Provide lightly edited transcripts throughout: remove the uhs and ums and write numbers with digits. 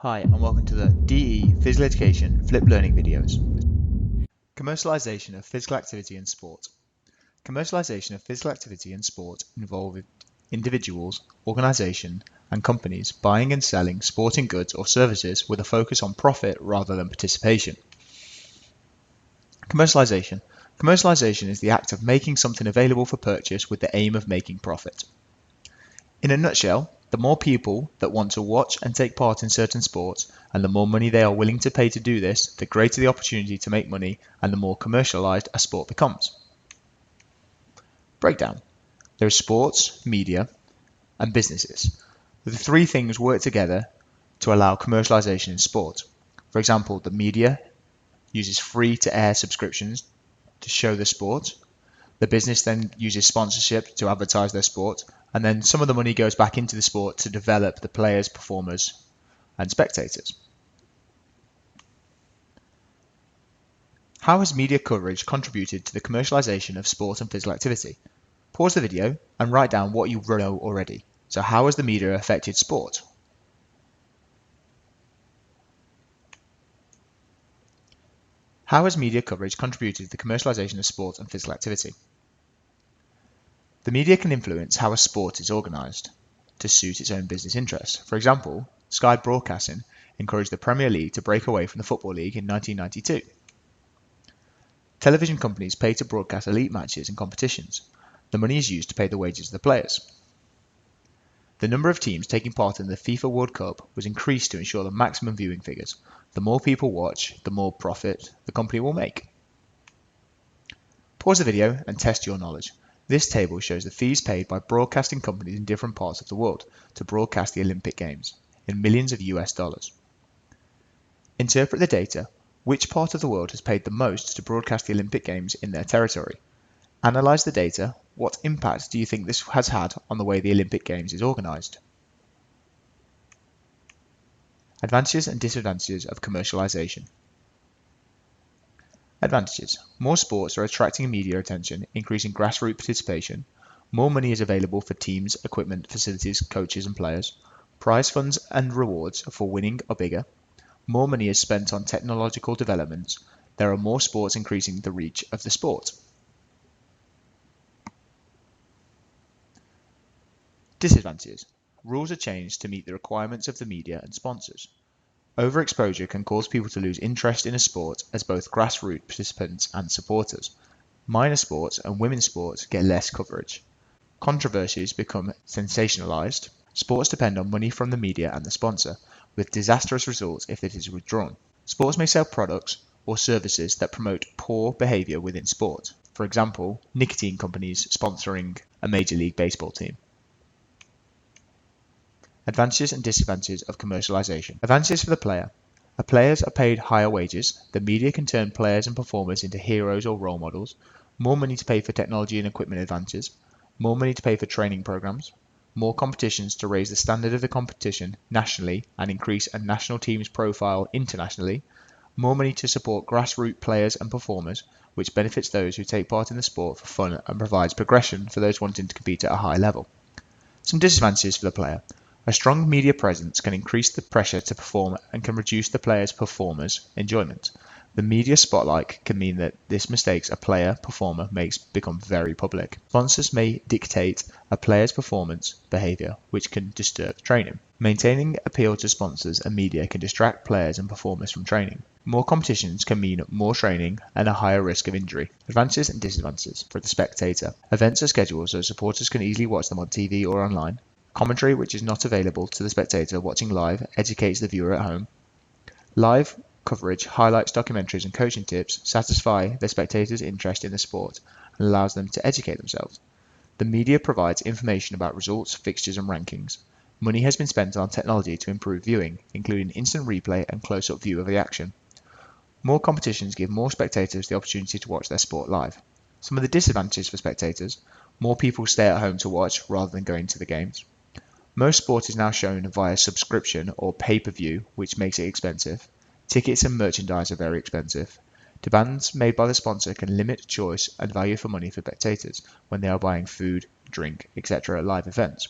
Hi and welcome to the DE Physical Education Flip Learning videos. Commercialization of physical activity and sport. Commercialization of physical activity and sport involves individuals, organizations, and companies buying and selling sporting goods or services with a focus on profit rather than participation. Commercialization. Commercialization is the act of making something available for purchase with the aim of making profit. In a nutshell, the more people that want to watch and take part in certain sports, and the more money they are willing to pay to do this, the greater the opportunity to make money and the more commercialized a sport becomes. Breakdown. There is sports, media, and businesses. The three things work together to allow commercialization in sport. For example, the media uses free-to-air subscriptions to show the sport. The business then uses sponsorship to advertise their sport, and then some of the money goes back into the sport to develop the players, performers, and spectators. How has media coverage contributed to the commercialization of sport and physical activity? Pause the video and write down what you know already. So how has the media affected sport? How has media coverage contributed to the commercialization of sport and physical activity? The media can influence how a sport is organised to suit its own business interests. For example, Sky Broadcasting encouraged the Premier League to break away from the Football League in 1992. Television companies pay to broadcast elite matches and competitions. The money is used to pay the wages of the players. The number of teams taking part in the FIFA World Cup was increased to ensure the maximum viewing figures. The more people watch, the more profit the company will make. Pause the video and test your knowledge. This table shows the fees paid by broadcasting companies in different parts of the world to broadcast the Olympic Games, in millions of US dollars. Interpret the data. Which part of the world has paid the most to broadcast the Olympic Games in their territory? Analyze the data. What impact do you think this has had on the way the Olympic Games is organised? Advantages and disadvantages of commercialization. Advantages. More sports are attracting media attention, increasing grassroots participation. More money is available for teams, equipment, facilities, coaches and players. Prize funds and rewards for winning are bigger. More money is spent on technological developments. There are more sports, increasing the reach of the sport. Disadvantages. Rules are changed to meet the requirements of the media and sponsors. Overexposure can cause people to lose interest in a sport as both grassroots participants and supporters. Minor sports and women's sports get less coverage. Controversies become sensationalized. Sports depend on money from the media and the sponsor, with disastrous results if it is withdrawn. Sports may sell products or services that promote poor behavior within sport. For example, nicotine companies sponsoring a Major League Baseball team. Advantages and disadvantages of commercialization. Advantages for the player. Players are paid higher wages. The media can turn players and performers into heroes or role models. More money to pay for technology and equipment advances. More money to pay for training programs. More competitions to raise the standard of the competition nationally and increase a national team's profile internationally. More money to support grassroots players and performers, which benefits those who take part in the sport for fun and provides progression for those wanting to compete at a high level. Some disadvantages for the player. A strong media presence can increase the pressure to perform and can reduce the player's performer's enjoyment. The media spotlight can mean that this mistakes a performer makes become very public. Sponsors may dictate a player's performance behavior, which can disturb training. Maintaining appeal to sponsors and media can distract players and performers from training. More competitions can mean more training and a higher risk of injury. Advantages and disadvantages for the spectator. Events are scheduled so supporters can easily watch them on TV or online. Commentary, which is not available to the spectator watching live, educates the viewer at home. Live coverage highlights documentaries and coaching tips, satisfy the spectator's interest in the sport, and allows them to educate themselves. The media provides information about results, fixtures, and rankings. Money has been spent on technology to improve viewing, including instant replay and close-up view of the action. More competitions give more spectators the opportunity to watch their sport live. Some of the disadvantages for spectators: more people stay at home to watch rather than going to the games. Most sport is now shown via subscription or pay-per-view, which makes it expensive. Tickets and merchandise are very expensive. Demands made by the sponsor can limit choice and value for money for spectators when they are buying food, drink, etc. at live events.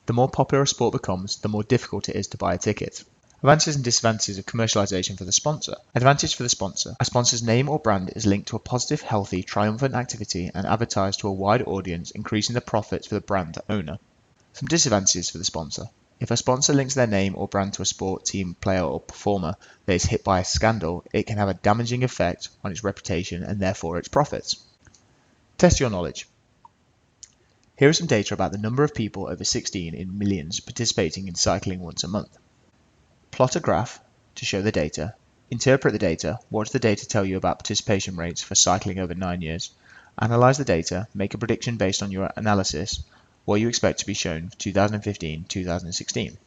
The more popular a sport becomes, the more difficult it is to buy a ticket. Advantages and disadvantages of commercialization for the sponsor. Advantage for the sponsor. A sponsor's name or brand is linked to a positive, healthy, triumphant activity and advertised to a wide audience, increasing the profits for the brand owner. Some disadvantages for the sponsor. If a sponsor links their name or brand to a sport, team, player, or performer that is hit by a scandal, it can have a damaging effect on its reputation and therefore its profits. Test your knowledge. Here are some data about the number of people over 16 in millions participating in cycling once a month. Plot a graph to show the data. Interpret the data. What does the data tell you about participation rates for cycling over 9 years? Analyze the data. Make a prediction based on your analysis. What you expect to be shown for 2015-2016.